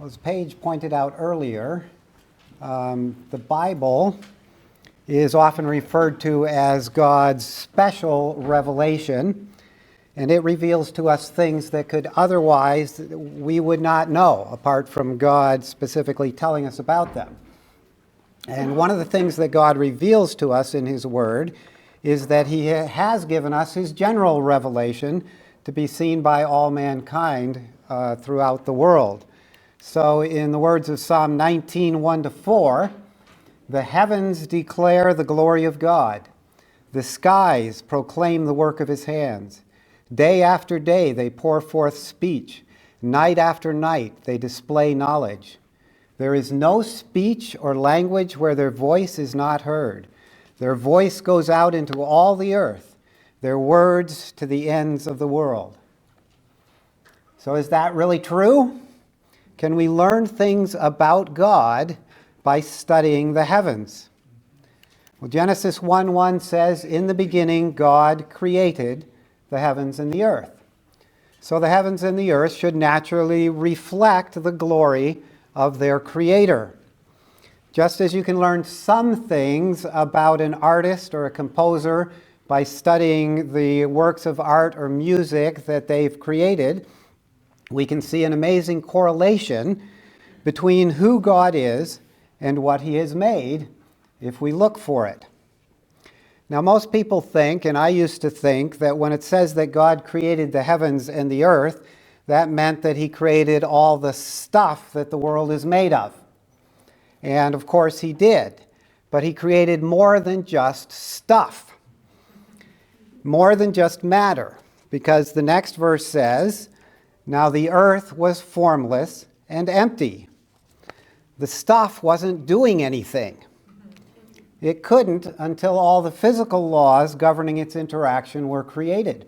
As Paige pointed out earlier, the Bible is often referred to as God's special revelation, and it reveals to us things that could otherwise we would not know, apart from God specifically telling us about them. And one of the things that God reveals to us in His Word is that He has given us His general revelation to be seen by all mankind throughout the world. So in the words of Psalm 19, 1-4, the heavens declare the glory of God. The skies proclaim the work of His hands. Day after day they pour forth speech. Night after night they display knowledge. There is no speech or language where their voice is not heard. Their voice goes out into all the earth, their words to the ends of the world. So is that really true? Can we learn things about God by studying the heavens? Well, Genesis 1:1 says, "In the beginning God created the heavens and the earth." So the heavens and the earth should naturally reflect the glory of their Creator. Just as you can learn some things about an artist or a composer by studying the works of art or music that they've created, we can see an amazing correlation between who God is and what He has made if we look for it. Now, most people think, and I used to think, that when it says that God created the heavens and the earth, that meant that He created all the stuff that the world is made of. And of course He did. But He created more than just stuff, more than just matter, because the next verse says, "Now the earth was formless and empty." The stuff wasn't doing anything. It couldn't until all the physical laws governing its interaction were created.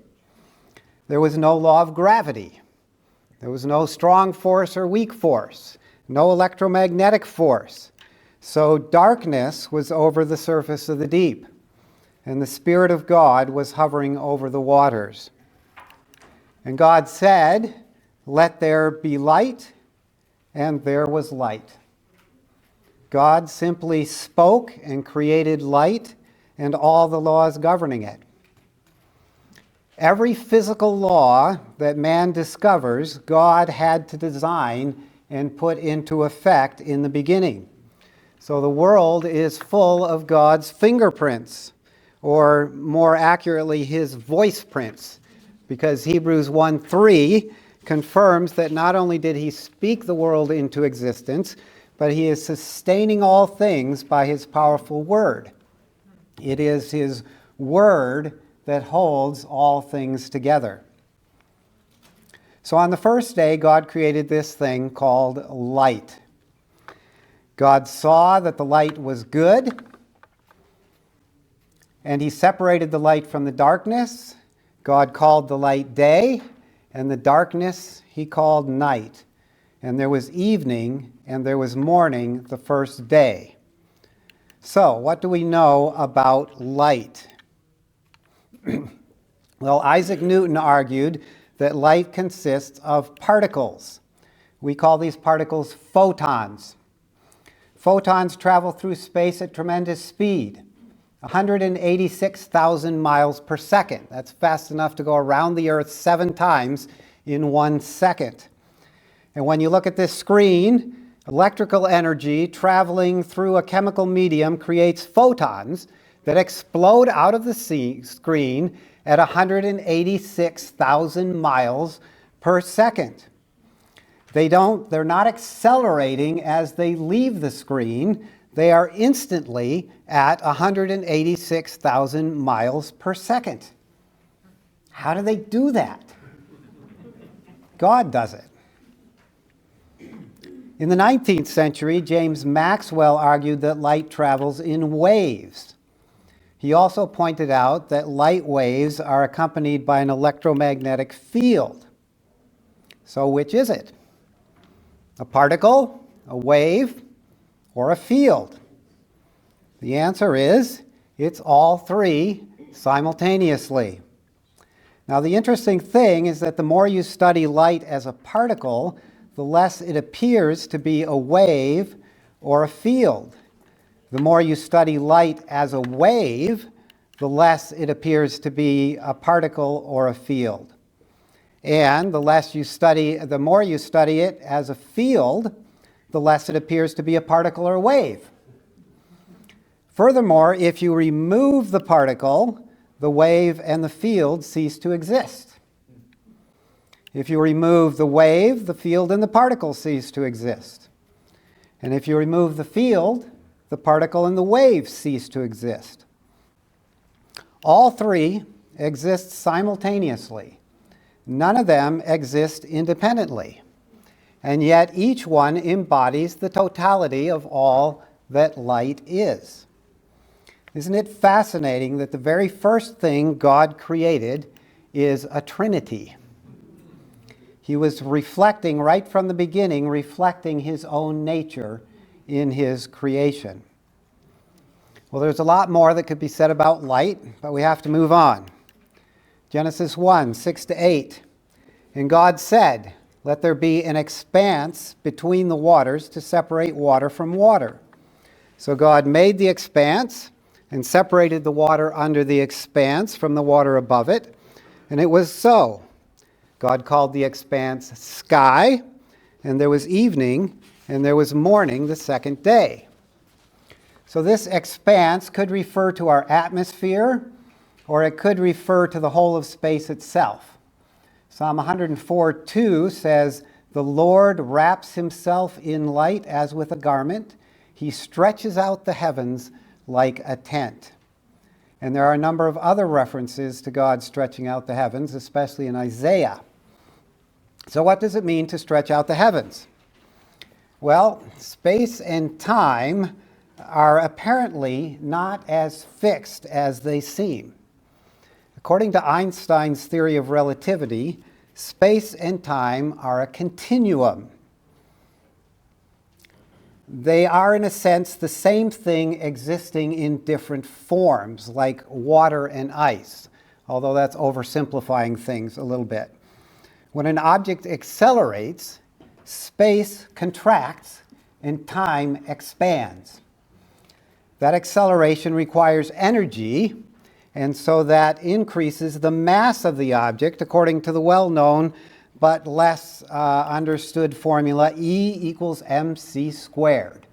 There was no law of gravity. There was no strong force or weak force, no electromagnetic force. So darkness was over the surface of the deep, and the Spirit of God was hovering over the waters. And God said, "Let there be light," and there was light. God simply spoke and created light and all the laws governing it. Every physical law that man discovers, God had to design and put into effect in the beginning. So the world is full of God's fingerprints, or more accurately, His voice prints, because Hebrews 1:3 confirms that not only did He speak the world into existence, but He is sustaining all things by His powerful word. It is His word that holds all things together. So on the first day, God created this thing called light. God saw that the light was good, and He separated the light from the darkness. God called the light day, and the darkness He called night. And there was evening, and there was morning the first day. So, what do we know about light? Well, Isaac Newton argued that light consists of particles. We call these particles photons. Photons travel through space at tremendous speed, 186,000 miles per second. That's fast enough to go around the Earth 7 times in 1 second. And when you look at this screen, electrical energy traveling through a chemical medium creates photons that explode out of the screen at 186,000 miles per second. They're not accelerating as they leave the screen. They are instantly at 186,000 miles per second. How do they do that? God does it. In the 19th century, James Maxwell argued that light travels in waves. He also pointed out that light waves are accompanied by an electromagnetic field. So which is it? A particle, a wave, or a field? The answer is, it's all three simultaneously. Now the interesting thing is that the more you study light as a particle, the less it appears to be a wave or a field. The more you study light as a wave, the less it appears to be a particle or a field. And the more you study it as a field, the less it appears to be a particle or a wave. Furthermore, if you remove the particle, the wave and the field cease to exist. If you remove the wave, the field and the particle cease to exist. And if you remove the field, the particle and the wave cease to exist. All three exist simultaneously. None of them exist independently. And yet each one embodies the totality of all that light is. Isn't it fascinating that the very first thing God created is a Trinity? He was reflecting right from the beginning, reflecting his own nature in his creation. Well, there's a lot more that could be said about light, but we have to move on. Genesis 1, 6-8. And God said, "Let there be an expanse between the waters to separate water from water." So God made the expanse and separated the water under the expanse from the water above it, and it was so. God called the expanse sky, and there was evening, and there was morning the second day. So this expanse could refer to our atmosphere, or it could refer to the whole of space itself. Psalm 104:2 says, "The Lord wraps himself in light as with a garment. He stretches out the heavens like a tent." And there are a number of other references to God stretching out the heavens, especially in Isaiah. So what does it mean to stretch out the heavens? Well, space and time are apparently not as fixed as they seem. According to Einstein's theory of relativity, space and time are a continuum. They are, in a sense, the same thing existing in different forms, like water and ice, although that's oversimplifying things a little bit. When an object accelerates, space contracts and time expands. That acceleration requires energy, and so that increases the mass of the object according to the well-known but less understood formula E equals mc squared,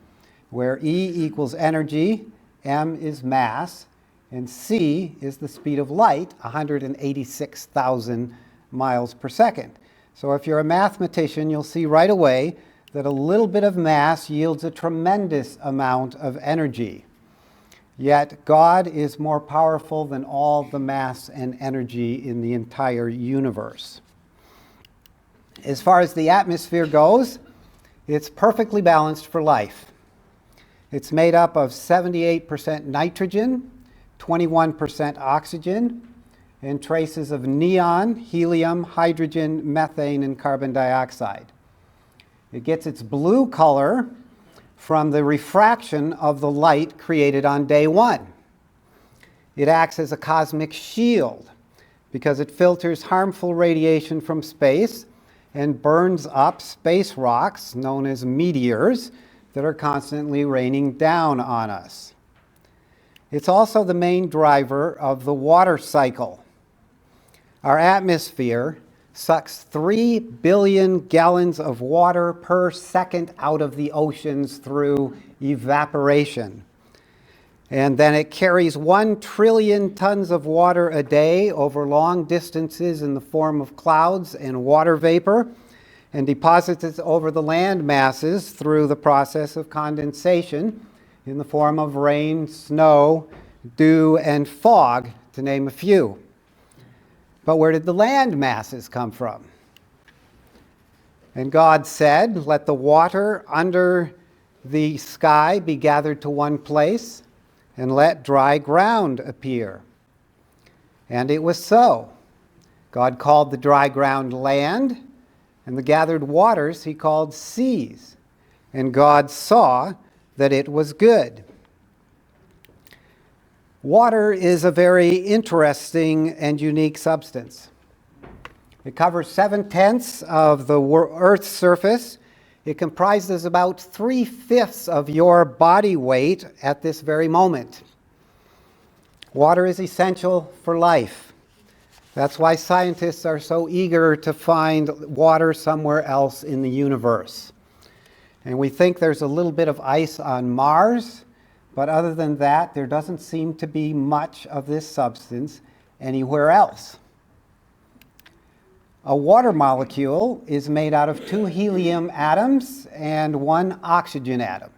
where E equals energy, m is mass, and c is the speed of light, 186,000 miles per second. So if you're a mathematician, you'll see right away that a little bit of mass yields a tremendous amount of energy. Yet God is more powerful than all the mass and energy in the entire universe. As far as the atmosphere goes, it's perfectly balanced for life. It's made up of 78% nitrogen, 21% oxygen, and traces of neon, helium, hydrogen, methane, and carbon dioxide. It gets its blue color from the refraction of the light created on day one. It acts as a cosmic shield because it filters harmful radiation from space and burns up space rocks known as meteors that are constantly raining down on us. It's also the main driver of the water cycle. Our atmosphere sucks 3 billion gallons of water per second out of the oceans through evaporation. And then it carries 1 trillion tons of water a day over long distances in the form of clouds and water vapor, and deposits it over the land masses through the process of condensation in the form of rain, snow, dew, and fog, to name a few. But where did the land masses come from? And God said, "Let the water under the sky be gathered to one place, and let dry ground appear." And it was so. God called the dry ground land, and the gathered waters he called seas. And God saw that it was good. Water is a very interesting and unique substance. It covers 7/10 of the Earth's surface. It comprises about 3/5 of your body weight at this very moment. Water is essential for life. That's why scientists are so eager to find water somewhere else in the universe. And we think there's a little bit of ice on Mars, but other than that, there doesn't seem to be much of this substance anywhere else. A water molecule is made out of 2 helium atoms and 1 oxygen atom.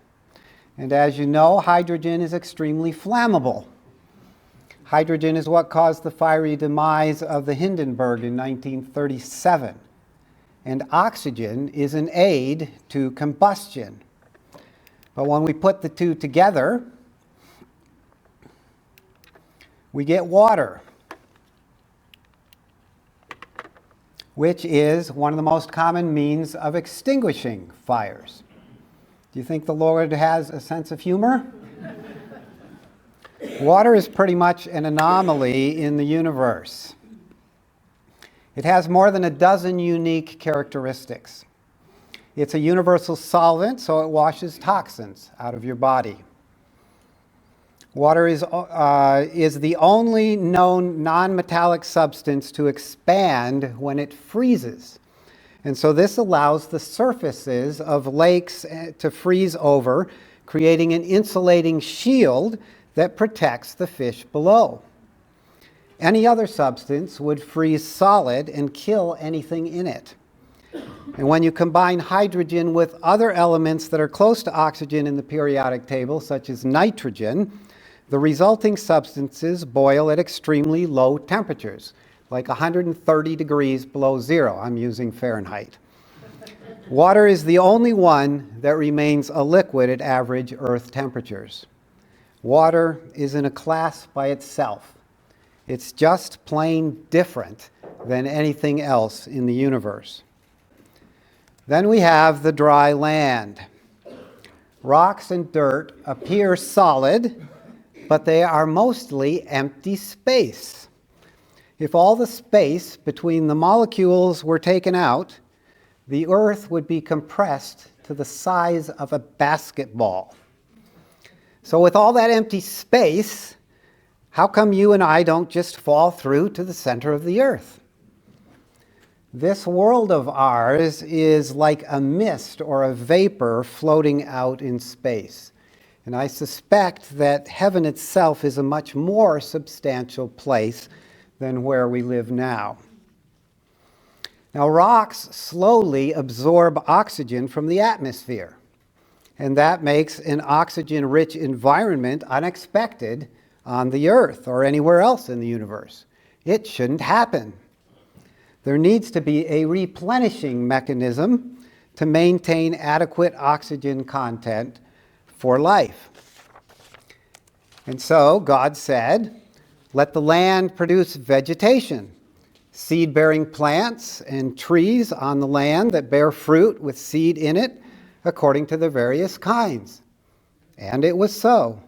And as you know, hydrogen is extremely flammable. Hydrogen is what caused the fiery demise of the Hindenburg in 1937. And oxygen is an aid to combustion. But when we put the two together, we get water, which is one of the most common means of extinguishing fires. Do you think the Lord has a sense of humor? Water is pretty much an anomaly in the universe. It has more than a dozen unique characteristics. It's a universal solvent, so it washes toxins out of your body. Water is the only known non-metallic substance to expand when it freezes. And so this allows the surfaces of lakes to freeze over, creating an insulating shield that protects the fish below. Any other substance would freeze solid and kill anything in it. And when you combine hydrogen with other elements that are close to oxygen in the periodic table, such as nitrogen, the resulting substances boil at extremely low temperatures, like 130 degrees below zero. I'm using Fahrenheit. Water is the only one that remains a liquid at average Earth temperatures. Water is in a class by itself. It's just plain different than anything else in the universe. Then we have the dry land. Rocks and dirt appear solid, but they are mostly empty space. If all the space between the molecules were taken out, the Earth would be compressed to the size of a basketball. So with all that empty space, how come you and I don't just fall through to the center of the Earth? This world of ours is like a mist or a vapor floating out in space. And I suspect that heaven itself is a much more substantial place than where we live now. Now, rocks slowly absorb oxygen from the atmosphere, and that makes an oxygen-rich environment unexpected on the Earth or anywhere else in the universe. It shouldn't happen. There needs to be a replenishing mechanism to maintain adequate oxygen content for life. And so God said, let the land produce vegetation, seed-bearing plants and trees on the land that bear fruit with seed in it according to their various kinds. And it was so.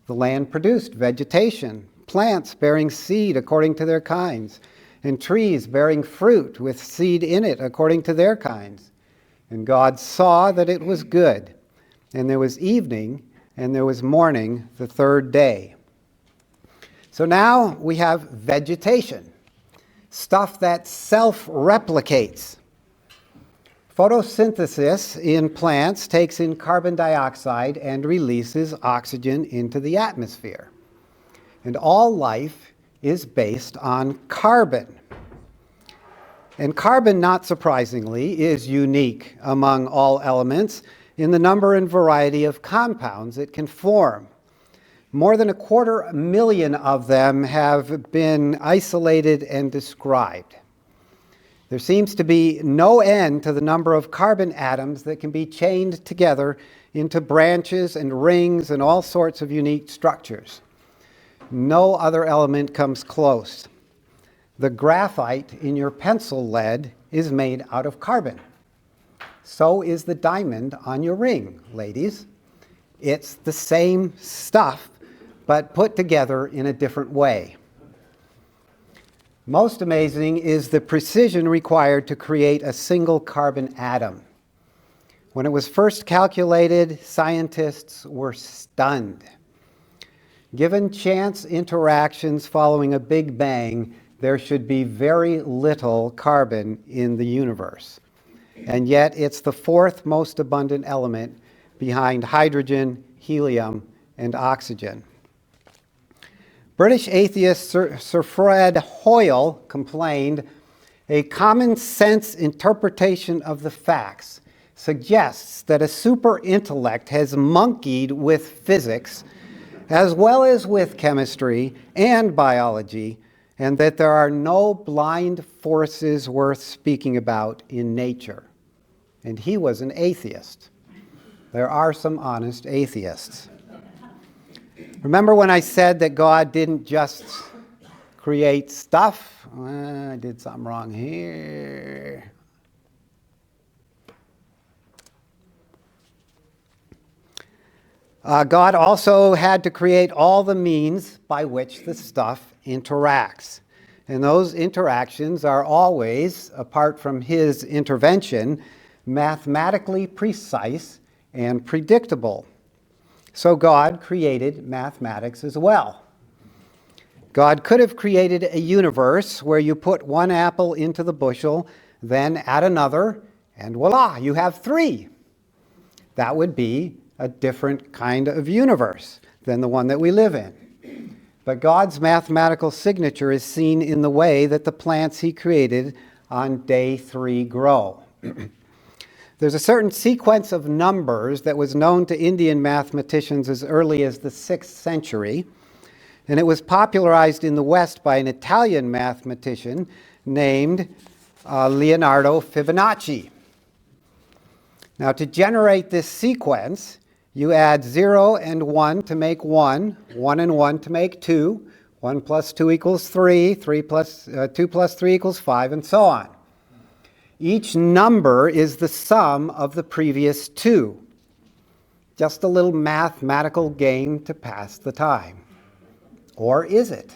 The land produced vegetation, plants bearing seed according to their kinds, and trees bearing fruit with seed in it according to their kinds. And God saw that it was good. And there was evening, and there was morning the third day. So now we have vegetation, stuff that self-replicates. Photosynthesis in plants takes in carbon dioxide and releases oxygen into the atmosphere. And all life is based on carbon. And carbon, not surprisingly, is unique among all elements in the number and variety of compounds it can form. More than 250,000 of them have been isolated and described. There seems to be no end to the number of carbon atoms that can be chained together into branches and rings and all sorts of unique structures. No other element comes close. The graphite in your pencil lead is made out of carbon. So is the diamond on your ring, ladies. It's the same stuff, but put together in a different way. Most amazing is the precision required to create a single carbon atom. When it was first calculated, scientists were stunned. Given chance interactions following a Big Bang, there should be very little carbon in the universe. And yet it's the fourth most abundant element behind hydrogen, helium, and oxygen. British atheist Sir Fred Hoyle complained, "A common sense interpretation of the facts suggests that a super intellect has monkeyed with physics as well as with chemistry and biology, and that there are no blind forces worth speaking about in nature." And he was an atheist. There are some honest atheists. Remember when I said that God didn't just create stuff? I did something wrong here. God also had to create all the means by which the stuff interacts. And those interactions are always, apart from his intervention, mathematically precise and predictable. So God created mathematics as well. God could have created a universe where you put one apple into the bushel, then add another, and voila, you have three. That would be a different kind of universe than the one that we live in. But God's mathematical signature is seen in the way that the plants he created on day 3 grow. There's a certain sequence of numbers that was known to Indian mathematicians as early as the 6th century, and it was popularized in the West by an Italian mathematician named Leonardo Fibonacci. Now, to generate this sequence, you add 0 and 1 to make 1, 1 and 1 to make 2, 1 plus 2 equals 3, 2 plus 3 equals 5, and so on. Each number is the sum of the previous 2. Just a little mathematical game to pass the time. Or is it?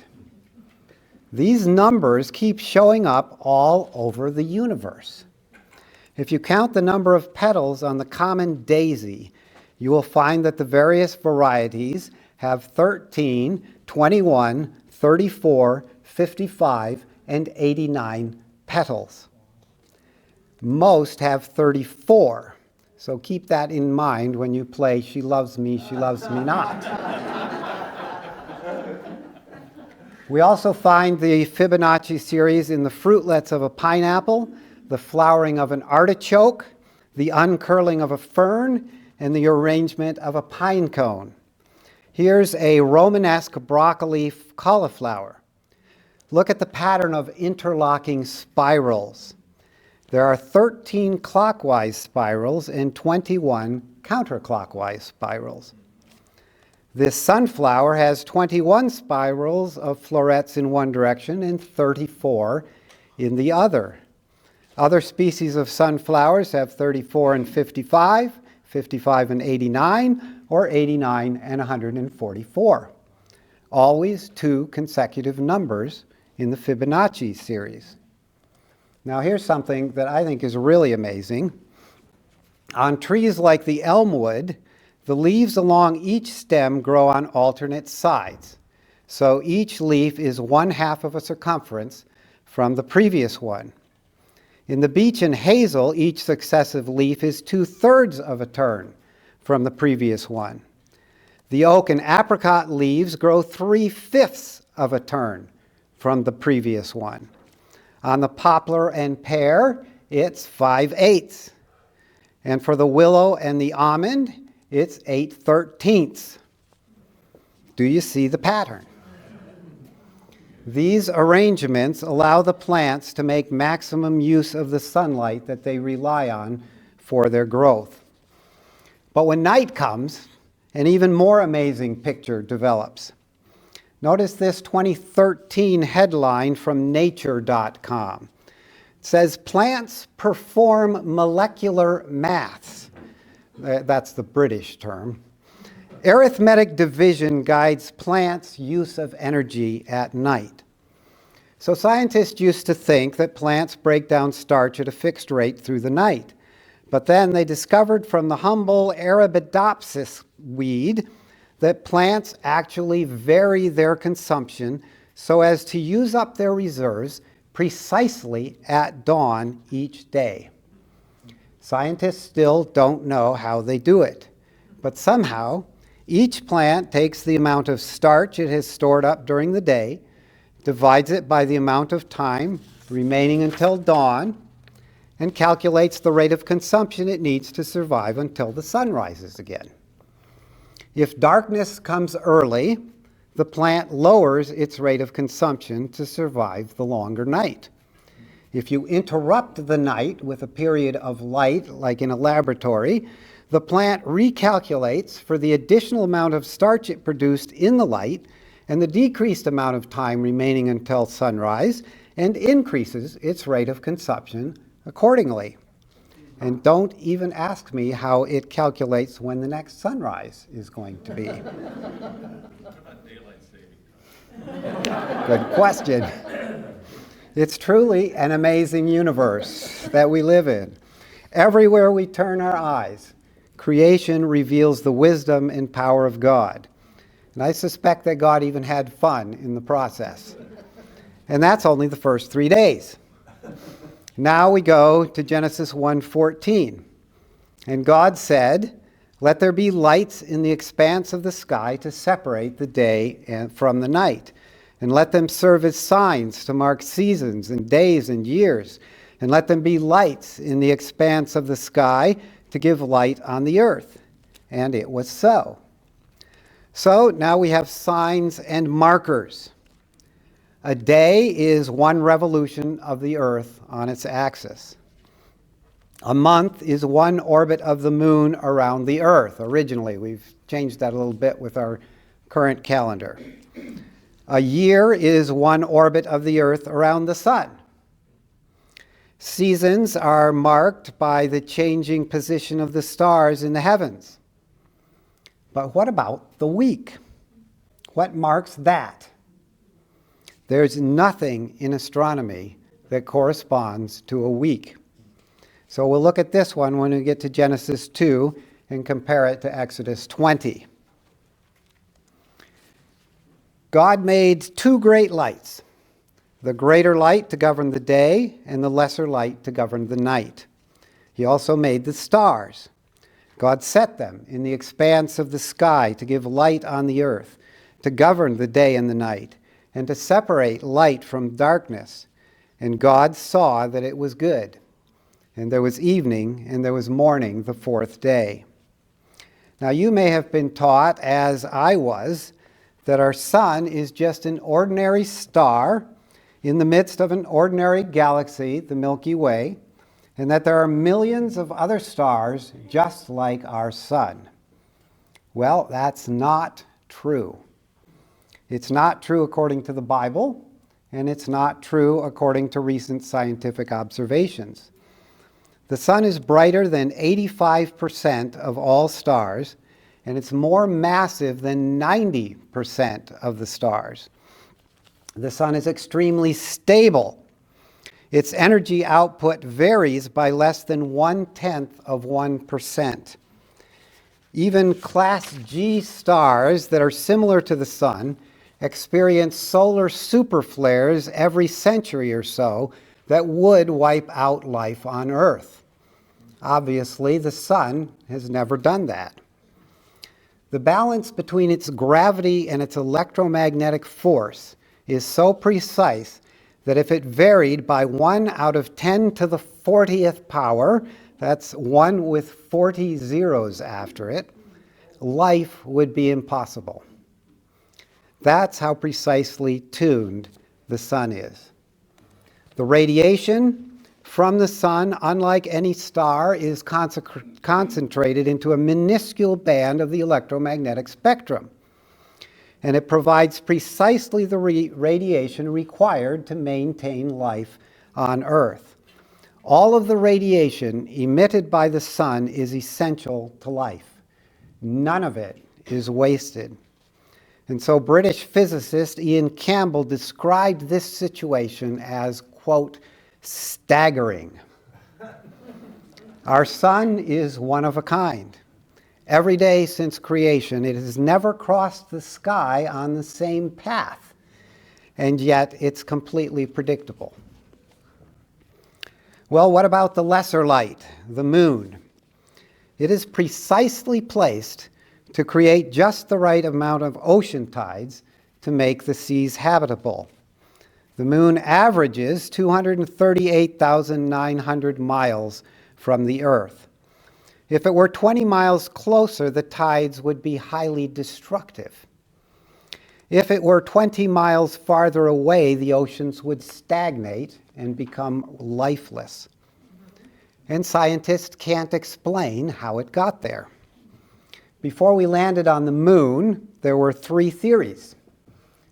These numbers keep showing up all over the universe. If you count the number of petals on the common daisy, you will find that the various varieties have 13, 21, 34, 55, and 89 petals. Most have 34, so keep that in mind when you play She Loves Me Not. We also find the Fibonacci series in the fruitlets of a pineapple, the flowering of an artichoke, the uncurling of a fern, and the arrangement of a pine cone. Here's a Romanesque broccoli cauliflower. Look at the pattern of interlocking spirals. There are 13 clockwise spirals and 21 counterclockwise spirals. This sunflower has 21 spirals of florets in one direction and 34 in the other. Other species of sunflowers have 34 and 55, 55 and 89, or 89 and 144. Always 2 consecutive numbers in the Fibonacci series. Now here's something that I think is really amazing. On trees like the elmwood, the leaves along each stem grow on alternate sides. So each leaf is 1/2 of a circumference from the previous one. In the beech and hazel, each successive leaf is 2/3 of a turn from the previous one. The oak and apricot leaves grow 3/5 of a turn from the previous one. On the poplar and pear, it's 5/8. And for the willow and the almond, it's 8/13. Do you see the pattern? These arrangements allow the plants to make maximum use of the sunlight that they rely on for their growth. But when night comes, an even more amazing picture develops. Notice this 2013 headline from Nature.com. It says, "Plants perform molecular maths." That's the British term. "Arithmetic division guides plants' use of energy at night." So scientists used to think that plants break down starch at a fixed rate through the night. But then they discovered from the humble Arabidopsis weed that plants actually vary their consumption so as to use up their reserves precisely at dawn each day. Scientists still don't know how they do it, but somehow each plant takes the amount of starch it has stored up during the day, divides it by the amount of time remaining until dawn, and calculates the rate of consumption it needs to survive until the sun rises again. If darkness comes early, the plant lowers its rate of consumption to survive the longer night. If you interrupt the night with a period of light, like in a laboratory, the plant recalculates for the additional amount of starch it produced in the light and the decreased amount of time remaining until sunrise, and increases its rate of consumption accordingly. And don't even ask me how it calculates when the next sunrise is going to be. Good question. It's truly an amazing universe that we live in. Everywhere we turn our eyes, creation reveals the wisdom and power of God. And I suspect that God even had fun in the process. And that's only the first 3 days. Now we go to Genesis 1:14. And God said, "Let there be lights in the expanse of the sky to separate the day from the night, and let them serve as signs to mark seasons and days and years, and let them be lights in the expanse of the sky to give light on the earth." And it was so. So now we have signs and markers. A day is one revolution of the earth on its axis. A month is one orbit of the moon around the earth. Originally, we've changed that a little bit with our current calendar. A year is one orbit of the earth around the sun. Seasons are marked by the changing position of the stars in the heavens. But what about the week? What marks that? There's nothing in astronomy that corresponds to a week. So we'll look at this one when we get to Genesis 2 and compare it to Exodus 20. God made two great lights, the greater light to govern the day and the lesser light to govern the night. He also made the stars. God set them in the expanse of the sky to give light on the earth, to govern the day and the night, and to separate light from darkness. And God saw that it was good. And there was evening, and there was morning the fourth day. Now you may have been taught, as I was, that our sun is just an ordinary star in the midst of an ordinary galaxy, the Milky Way, and that there are millions of other stars just like our sun. Well, that's not true. It's not true according to the Bible, and it's not true according to recent scientific observations. The sun is brighter than 85% of all stars, and it's more massive than 90% of the stars. The sun is extremely stable. Its energy output varies by less than 0.1%. Even Class G stars that are similar to the sun experience solar superflares every century or so that would wipe out life on Earth. Obviously, the sun has never done that. The balance between its gravity and its electromagnetic force is so precise that if it varied by 1 out of 10 to the 40th power, that's 1 with 40 zeros after it, life would be impossible. That's how precisely tuned the sun is. The radiation from the sun, unlike any star, is concentrated into a minuscule band of the electromagnetic spectrum. And it provides precisely the radiation required to maintain life on Earth. All of the radiation emitted by the sun is essential to life. None of it is wasted. And so British physicist Ian Campbell described this situation as, quote, staggering. Our sun is one of a kind. Every day since creation, it has never crossed the sky on the same path, and yet it's completely predictable. Well, what about the lesser light, the moon? It is precisely placed to create just the right amount of ocean tides to make the seas habitable. The moon averages 238,900 miles from the Earth. If it were 20 miles closer, the tides would be highly destructive. If it were 20 miles farther away, the oceans would stagnate and become lifeless. And scientists can't explain how it got there. Before we landed on the moon, there were 3 theories.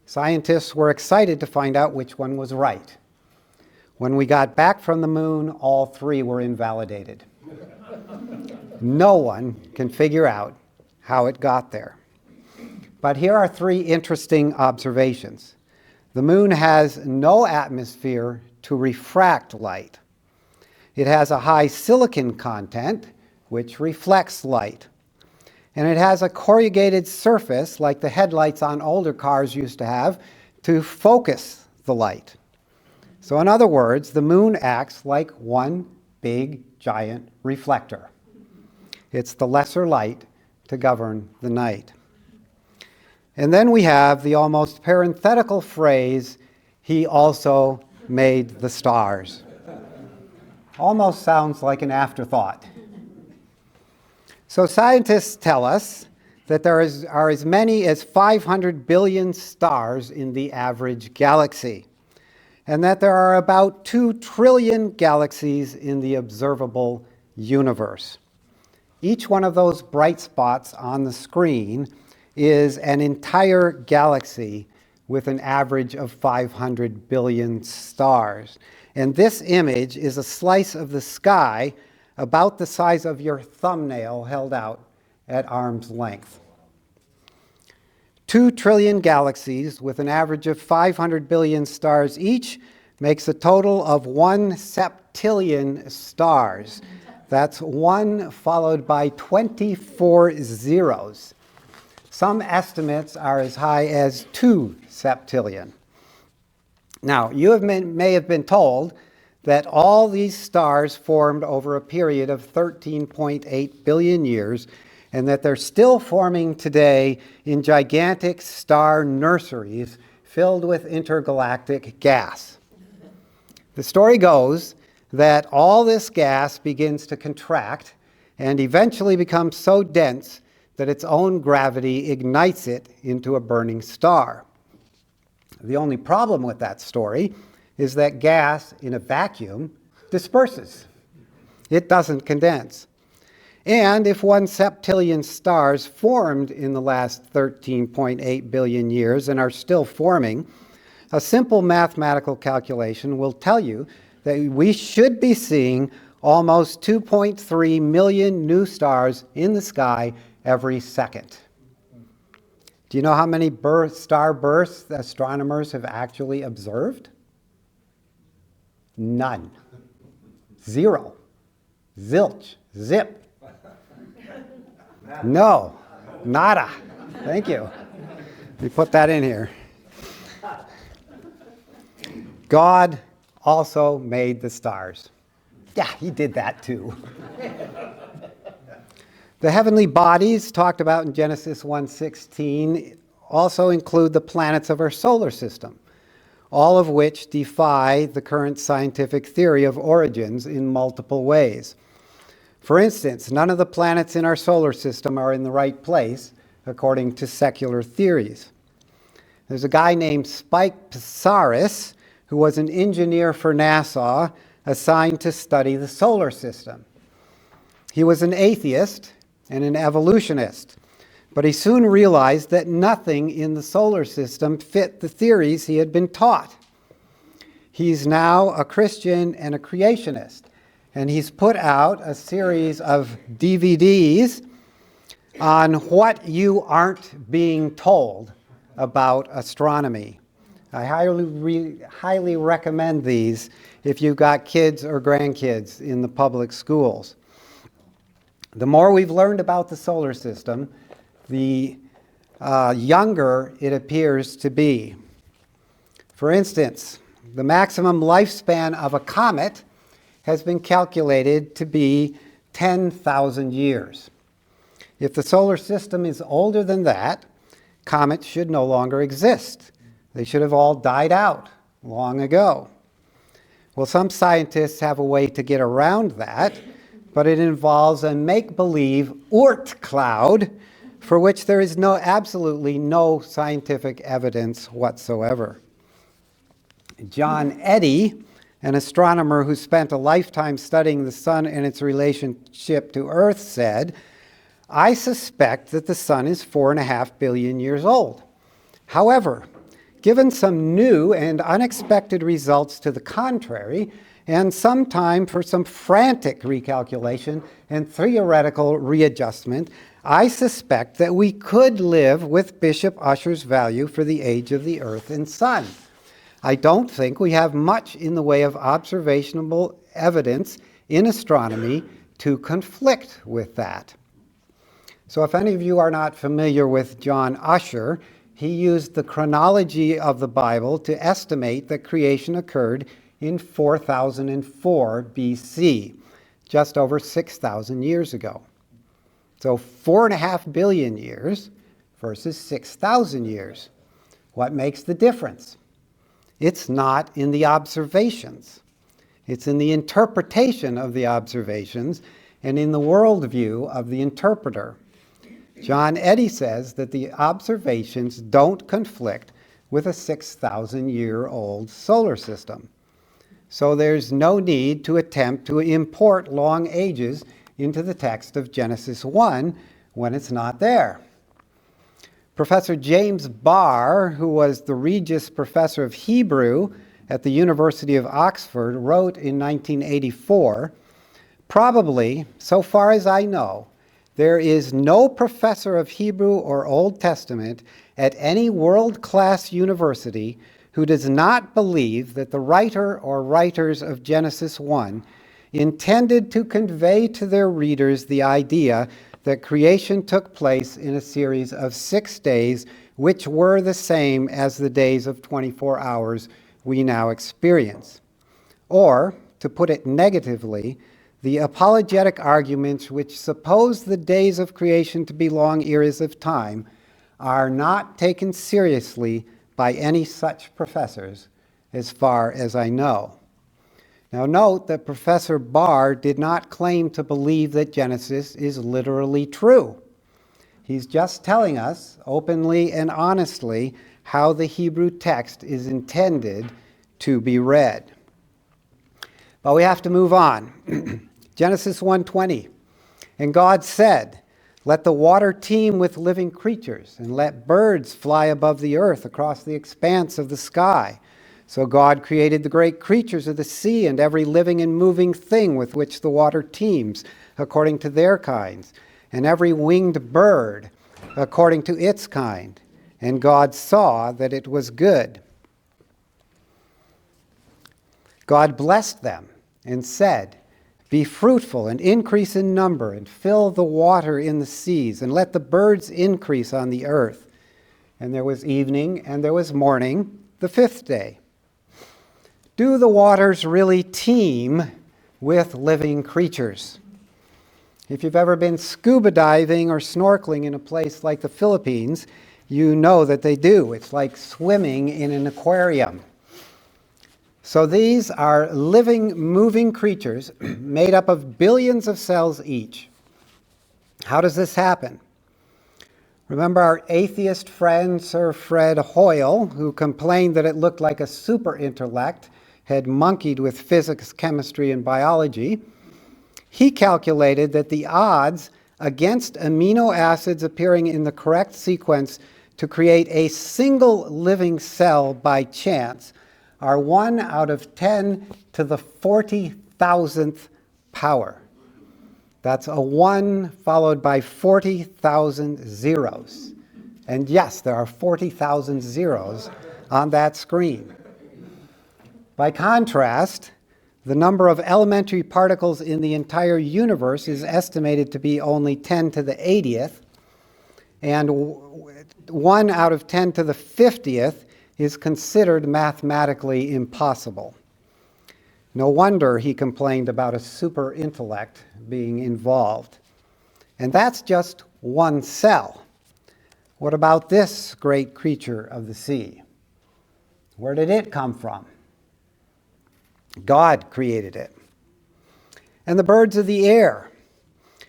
Scientists were excited to find out which one was right. When we got back from the moon, all 3 were invalidated. No one can figure out how it got there. But here are 3 interesting observations. The moon has no atmosphere to refract light. It has a high silicon content, which reflects light. And it has a corrugated surface, like the headlights on older cars used to have, to focus the light. So in other words, the moon acts like one big, giant reflector. It's the lesser light to govern the night. And then we have the almost parenthetical phrase, "He also made the stars." Almost sounds like an afterthought. So scientists tell us that there are as many as 500 billion stars in the average galaxy, and that there are about 2 trillion galaxies in the observable universe. Each one of those bright spots on the screen is an entire galaxy with an average of 500 billion stars. And this image is a slice of the sky about the size of your thumbnail held out at arm's length. 2 trillion galaxies with an average of 500 billion stars each makes a total of 1 septillion stars. That's 1 followed by 24 zeros. Some estimates are as high as 2 septillion. Now, you may have been told that all these stars formed over a period of 13.8 billion years, and that they're still forming today in gigantic star nurseries filled with intergalactic gas. The story goes that all this gas begins to contract and eventually becomes so dense that its own gravity ignites it into a burning star. The only problem with that story is that gas in a vacuum disperses. It doesn't condense. And if 1 septillion stars formed in the last 13.8 billion years and are still forming, a simple mathematical calculation will tell you that we should be seeing almost 2.3 million new stars in the sky every second. Do you know how many star bursts astronomers have actually observed? None. 0. Zilch. Zip. No. Nada. Thank you. Let me put that in here. God also made the stars. Yeah, he did that too. The heavenly bodies talked about in Genesis 1:16 also include the planets of our solar system, all of which defy the current scientific theory of origins in multiple ways. For instance, none of the planets in our solar system are in the right place, according to secular theories. There's a guy named Spike Psaris, who was an engineer for NASA, assigned to study the solar system. He was an atheist and an evolutionist, but he soon realized that nothing in the solar system fit the theories he had been taught. He's now a Christian and a creationist, and he's put out a series of DVDs on what you aren't being told about astronomy. I highly recommend these if you've got kids or grandkids in the public schools. The more we've learned about the solar system, the younger it appears to be. For instance, the maximum lifespan of a comet has been calculated to be 10,000 years. If the solar system is older than that, comets should no longer exist. They should have all died out long ago. Well, some scientists have a way to get around that, but it involves a make-believe Oort cloud for which there is absolutely no scientific evidence whatsoever. John Eddy, an astronomer who spent a lifetime studying the sun and its relationship to Earth, said, "I suspect that the sun is 4.5 billion years old. However, given some new and unexpected results to the contrary, and some time for some frantic recalculation and theoretical readjustment, I suspect that we could live with Bishop Ussher's value for the age of the Earth and sun. I don't think we have much in the way of observational evidence in astronomy to conflict with that." So if any of you are not familiar with John Ussher, he used the chronology of the Bible to estimate that creation occurred in 4004 BC, just over 6,000 years ago. So 4.5 billion years versus 6,000 years. What makes the difference? It's not in the observations. It's in the interpretation of the observations and in the worldview of the interpreter. John Eddy says that the observations don't conflict with a 6,000-year-old solar system. So there's no need to attempt to import long ages into the text of Genesis 1 when it's not there. Professor James Barr, who was the Regius Professor of Hebrew at the University of Oxford, wrote in 1984, "Probably, so far as I know, there is no professor of Hebrew or Old Testament at any world-class university who does not believe that the writer or writers of Genesis 1 intended to convey to their readers the idea that creation took place in a series of 6 days, which were the same as the days of 24 hours we now experience. Or, to put it negatively, the apologetic arguments which suppose the days of creation to be long eras of time are not taken seriously by any such professors, as far as I know." Now note that Professor Barr did not claim to believe that Genesis is literally true. He's just telling us, openly and honestly, how the Hebrew text is intended to be read. But we have to move on. Genesis 1:20, "And God said, 'Let the water teem with living creatures, and let birds fly above the earth across the expanse of the sky.' So God created the great creatures of the sea and every living and moving thing with which the water teems, according to their kinds, and every winged bird according to its kind. And God saw that it was good. God blessed them and said, 'Be fruitful and increase in number, and fill the water in the seas, and let the birds increase on the earth.' And there was evening and there was morning, the 5th day." Do the waters really teem with living creatures? If you've ever been scuba diving or snorkeling in a place like the Philippines, you know that they do. It's like swimming in an aquarium. So these are living, moving creatures made up of billions of cells each. How does this happen? Remember our atheist friend, Sir Fred Hoyle, who complained that it looked like a super intellect had monkeyed with physics, chemistry, and biology? He calculated that the odds against amino acids appearing in the correct sequence to create a single living cell by chance are 1 out of 10 to the 40,000th power. That's a 1 followed by 40,000 zeros. And yes, there are 40,000 zeros on that screen. By contrast, the number of elementary particles in the entire universe is estimated to be only 10 to the 80th, and 1 out of 10 to the 50th is considered mathematically impossible. No wonder he complained about a super intellect being involved. And that's just one cell. What about this great creature of the sea? Where did it come from? God created it. And the birds of the air.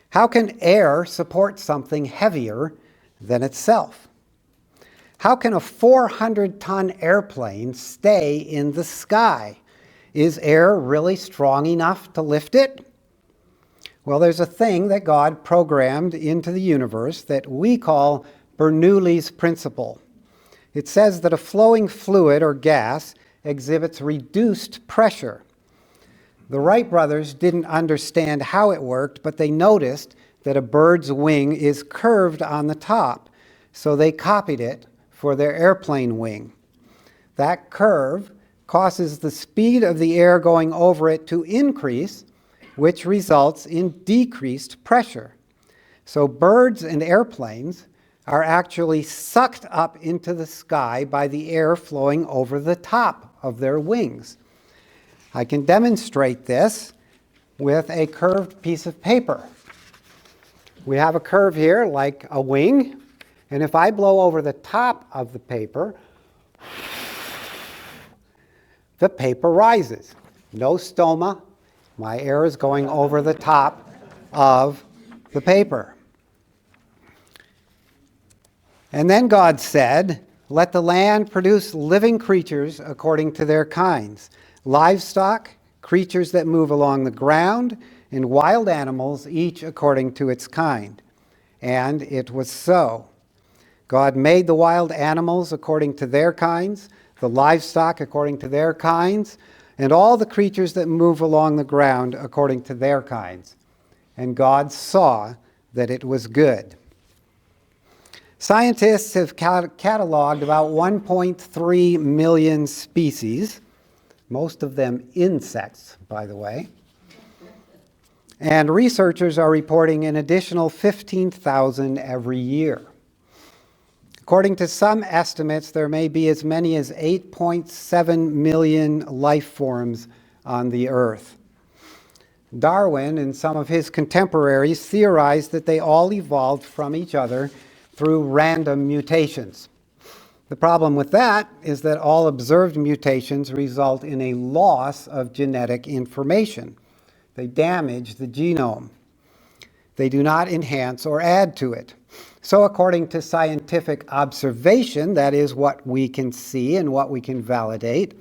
How can air support something heavier than itself? How can a 400-ton airplane stay in the sky? Is air really strong enough to lift it? Well, there's a thing that God programmed into the universe that we call Bernoulli's principle. It says that a flowing fluid or gas exhibits reduced pressure. The Wright brothers didn't understand how it worked, but they noticed that a bird's wing is curved on the top, so they copied it for their airplane wing. That curve causes the speed of the air going over it to increase, which results in decreased pressure. So birds and airplanes are actually sucked up into the sky by the air flowing over the top of their wings. I can demonstrate this with a curved piece of paper. We have a curve here like a wing, and if I blow over the top of the paper rises. No stoma. My air is going over the top of the paper. And then God said, "Let the land produce living creatures according to their kinds, livestock, creatures that move along the ground, and wild animals, each according to its kind." And it was so. God made the wild animals according to their kinds, the livestock according to their kinds, and all the creatures that move along the ground according to their kinds. And God saw that it was good. Scientists have cataloged about 1.3 million species, most of them insects, by the way. And researchers are reporting an additional 15,000 every year. According to some estimates, there may be as many as 8.7 million life forms on the earth. Darwin and some of his contemporaries theorized that they all evolved from each other through random mutations. The problem with that is that all observed mutations result in a loss of genetic information. They damage the genome. They do not enhance or add to it. So according to scientific observation, that is what we can see and what we can validate,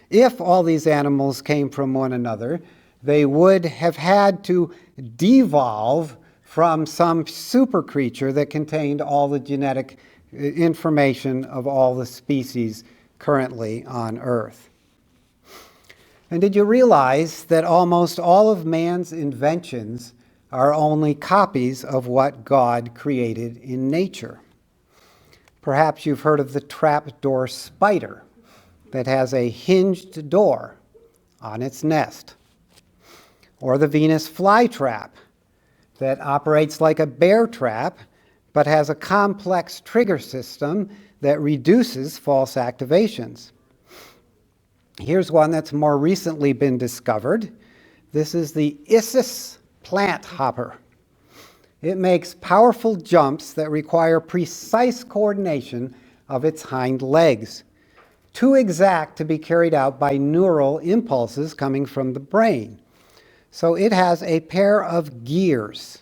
if all these animals came from one another, they would have had to devolve from some super creature that contained all the genetic information of all the species currently on Earth. And did you realize that almost all of man's inventions are only copies of what God created in nature? Perhaps you've heard of the trapdoor spider that has a hinged door on its nest, or the Venus flytrap that operates like a bear trap but has a complex trigger system that reduces false activations. Here's one that's more recently been discovered. This is the Issus plant hopper. It makes powerful jumps that require precise coordination of its hind legs, too exact to be carried out by neural impulses coming from the brain. So it has a pair of gears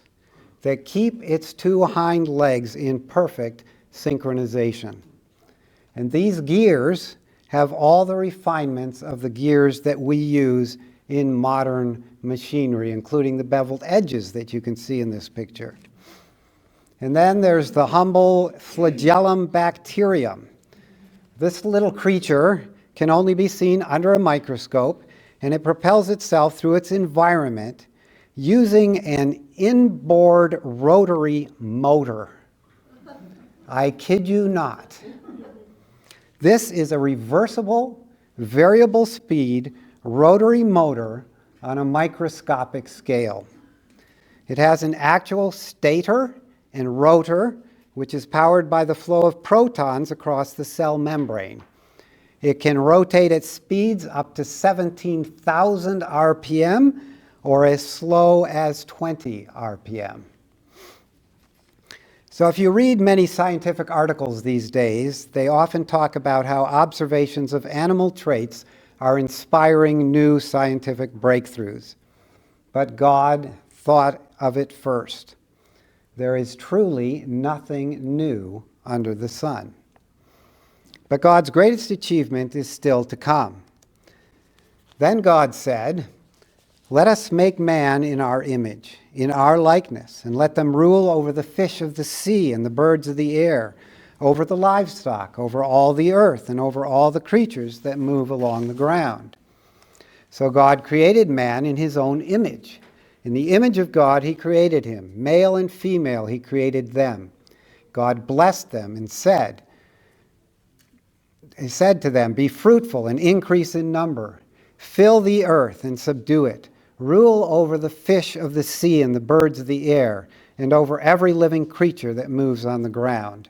that keep its two hind legs in perfect synchronization. And these gears have all the refinements of the gears that we use in modern machinery, including the beveled edges that you can see in this picture. And then there's the humble flagellum bacterium. This little creature can only be seen under a microscope, and it propels itself through its environment using an inboard rotary motor. I kid you not. This is a reversible, variable speed rotary motor on a microscopic scale. It has an actual stator and rotor, which is powered by the flow of protons across the cell membrane. It can rotate at speeds up to 17,000 RPM or as slow as 20 RPM. So if you read many scientific articles these days, they often talk about how observations of animal traits are inspiring new scientific breakthroughs. But God thought of it first. There is truly nothing new under the sun. But God's greatest achievement is still to come. Then God said, "Let us make man in our image, in our likeness, and let them rule over the fish of the sea and the birds of the air, over the livestock, over all the earth, and over all the creatures that move along the ground." So God created man in his own image. In the image of God he created him. Male and female he created them. God blessed them and said to them, "Be fruitful and increase in number. Fill the earth and subdue it. Rule over the fish of the sea and the birds of the air, and over every living creature that moves on the ground."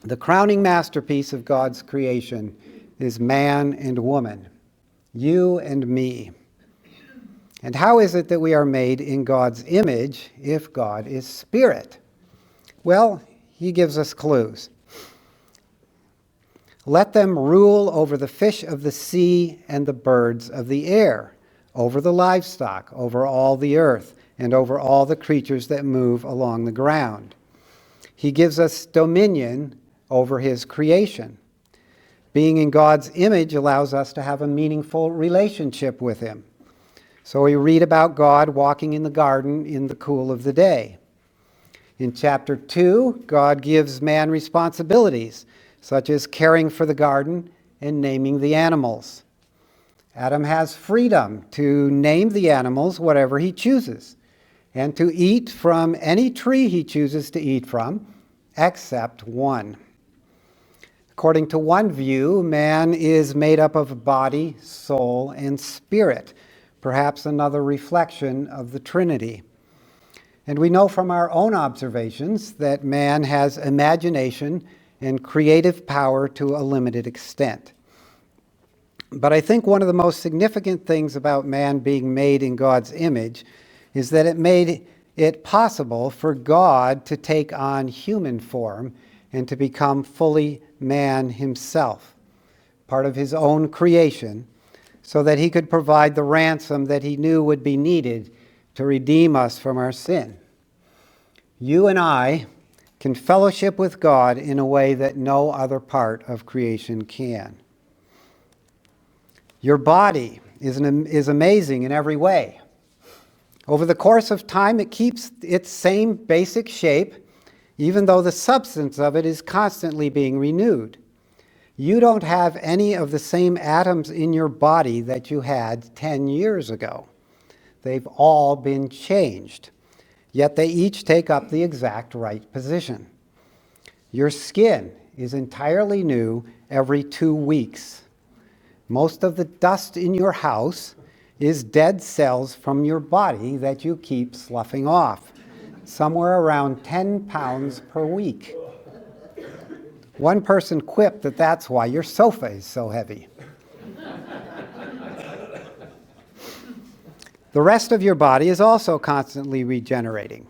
The crowning masterpiece of God's creation is man and woman, you and me. And how is it that we are made in God's image if God is spirit? Well, he gives us clues. Let them rule over the fish of the sea and the birds of the air, over the livestock, over all the earth, and over all the creatures that move along the ground. He gives us dominion over his creation. Being in God's image allows us to have a meaningful relationship with him. So we read about God walking in the garden in the cool of the day. In chapter 2, God gives man responsibilities, such as caring for the garden and naming the animals. Adam has freedom to name the animals whatever he chooses, and to eat from any tree he chooses to eat from, except one. According to one view, man is made up of body, soul, and spirit, perhaps another reflection of the Trinity. And we know from our own observations that man has imagination and creative power to a limited extent. But I think one of the most significant things about man being made in God's image is that it made it possible for God to take on human form and to become fully man himself, part of his own creation, so that he could provide the ransom that he knew would be needed to redeem us from our sin. You and I can fellowship with God in a way that no other part of creation can. Your body is amazing in every way. Over the course of time, it keeps its same basic shape, even though the substance of it is constantly being renewed. You don't have any of the same atoms in your body that you had 10 years ago. They've all been changed, yet they each take up the exact right position. Your skin is entirely new every 2 weeks. Most of the dust in your house is dead cells from your body that you keep sloughing off, somewhere around 10 pounds per week. One person quipped that that's why your sofa is so heavy. The rest of your body is also constantly regenerating.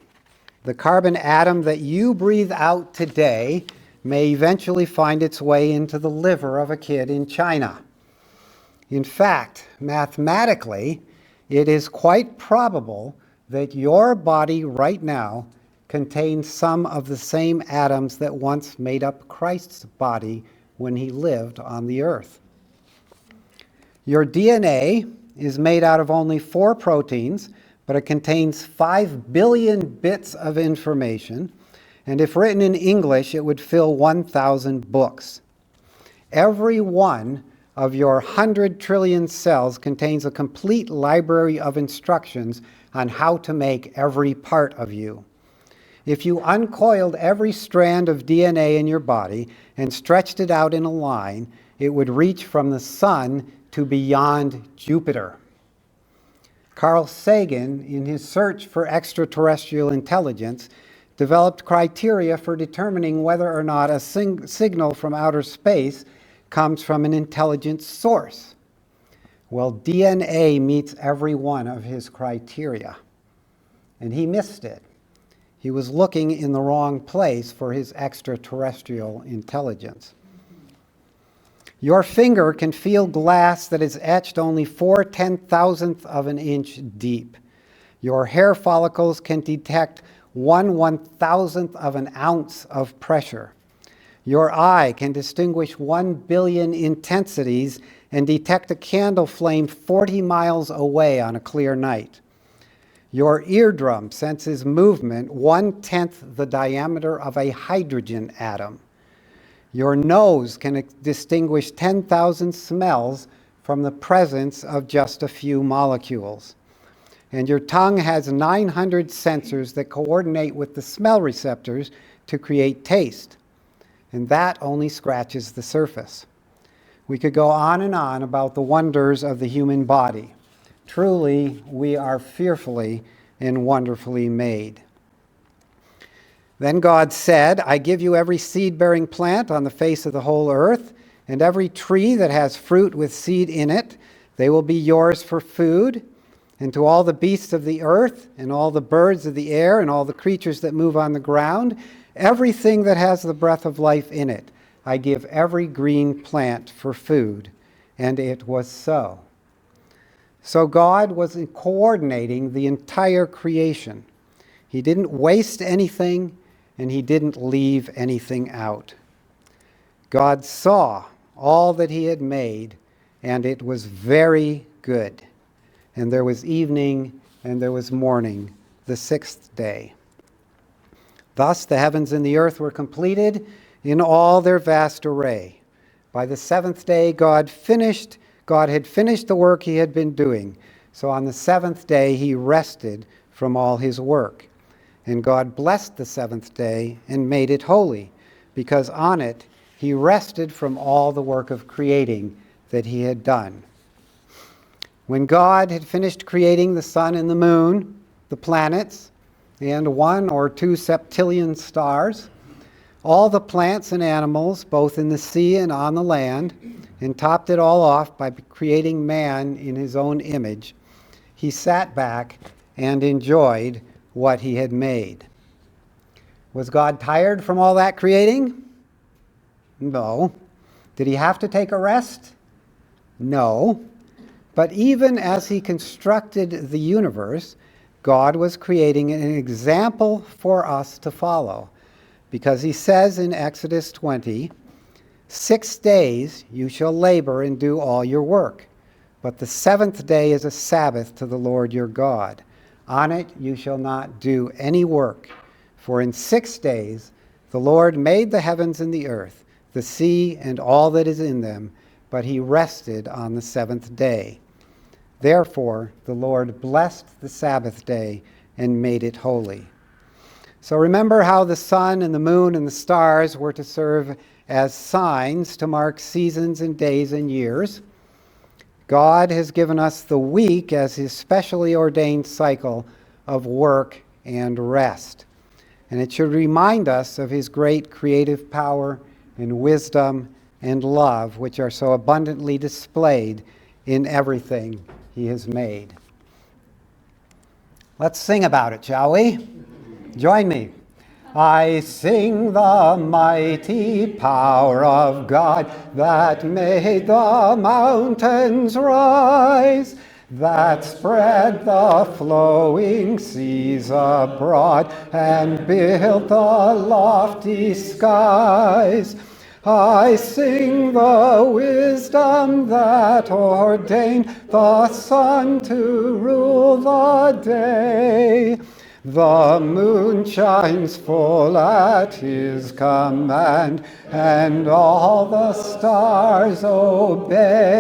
The carbon atom that you breathe out today may eventually find its way into the liver of a kid in China. In fact, mathematically, it is quite probable that your body right now contains some of the same atoms that once made up Christ's body when he lived on the earth. Your DNA is made out of only 4 proteins, but it contains 5 billion bits of information, and if written in English, it would fill 1,000 books. Every one of your 100 trillion cells contains a complete library of instructions on how to make every part of you. If you uncoiled every strand of DNA in your body and stretched it out in a line, it would reach from the sun to beyond Jupiter. Carl Sagan, in his search for extraterrestrial intelligence, developed criteria for determining whether or not a signal from outer space comes from an intelligent source. Well, DNA meets every one of his criteria, and he missed it. He was looking in the wrong place for his extraterrestrial intelligence. Your finger can feel glass that is etched only 4/10,000th of an inch deep. Your hair follicles can detect 1/1000th of an ounce of pressure. Your eye can distinguish 1 billion intensities and detect a candle flame 40 miles away on a clear night. Your eardrum senses movement 1/10 the diameter of a hydrogen atom. Your nose can distinguish 10,000 smells from the presence of just a few molecules. And your tongue has 900 sensors that coordinate with the smell receptors to create taste. And that only scratches the surface. We could go on and on about the wonders of the human body. Truly, we are fearfully and wonderfully made. Then God said, I give you every seed-bearing plant on the face of the whole earth, and every tree that has fruit with seed in it. They will be yours for food. And to all the beasts of the earth, and all the birds of the air, and all the creatures that move on the ground, everything that has the breath of life in it, I give every green plant for food. And it was so. So God was coordinating the entire creation. He didn't waste anything, and he didn't leave anything out. God saw all that he had made, and it was very good. And there was evening, and there was morning, the sixth day. Thus the heavens and the earth were completed in all their vast array. By the seventh day God had finished the work he had been doing. So on the seventh day he rested from all his work. And God blessed the seventh day and made it holy, because on it he rested from all the work of creating that he had done. When God had finished creating the sun and the moon, the planets, and 1 or 2 septillion stars, all the plants and animals, both in the sea and on the land, and topped it all off by creating man in his own image, he sat back and enjoyed what he had made. Was God tired from all that creating? No. Did he have to take a rest? No. But even as he constructed the universe, God was creating an example for us to follow. Because he says in Exodus 20, 6 days you shall labor and do all your work, but the seventh day is a Sabbath to the Lord your God. On it you shall not do any work, for in 6 days the Lord made the heavens and the earth, the sea and all that is in them, but he rested on the seventh day. Therefore the Lord blessed the Sabbath day and made it holy. So remember how the sun and the moon and the stars were to serve as signs to mark seasons and days and years. God has given us the week as his specially ordained cycle of work and rest. And it should remind us of his great creative power and wisdom and love, which are so abundantly displayed in everything he has made. Let's sing about it, shall we? Join me. I sing the mighty power of God that made the mountains rise, that spread the flowing seas abroad and built the lofty skies. I sing the wisdom that ordained the sun to rule the day. The moon shines full at his command, and all the stars obey.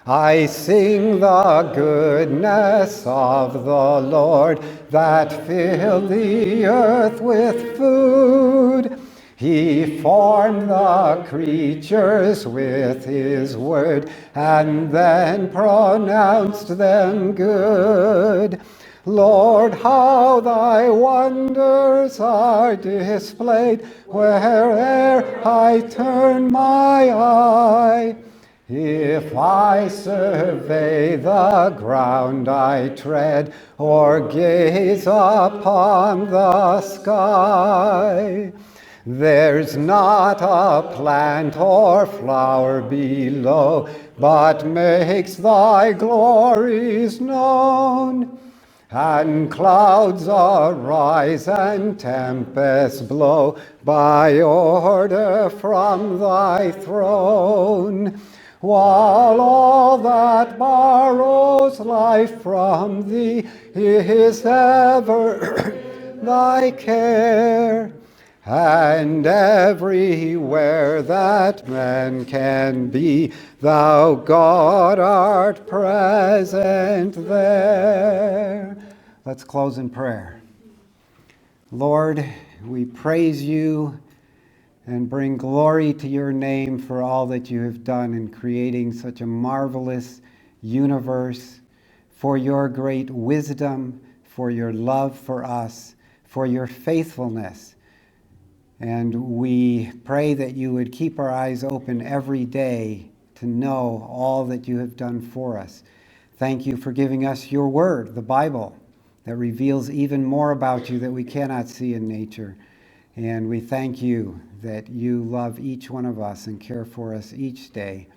I sing the goodness of the Lord, that filled the earth with food. He formed the creatures with his word, and then pronounced them good. Lord, how thy wonders are displayed where'er I turn my eye. If I survey the ground I tread, or gaze upon the sky, there's not a plant or flower below, but makes thy glories known. And clouds arise and tempests blow by order from thy throne, while all that borrows life from thee is ever thy care. And everywhere that man can be, thou, God, art present there. Let's close in prayer. Lord, we praise you and bring glory to your name for all that you have done in creating such a marvelous universe, for your great wisdom, for your love for us, for your faithfulness. And we pray that you would keep our eyes open every day to know all that you have done for us. Thank you for giving us your word, the Bible, that reveals even more about you that we cannot see in nature. And we thank you that you love each one of us and care for us each day.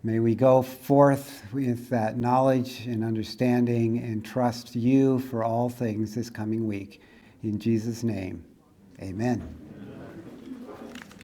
May we go forth with that knowledge and understanding and trust you for all things this coming week. In Jesus' name. Amen.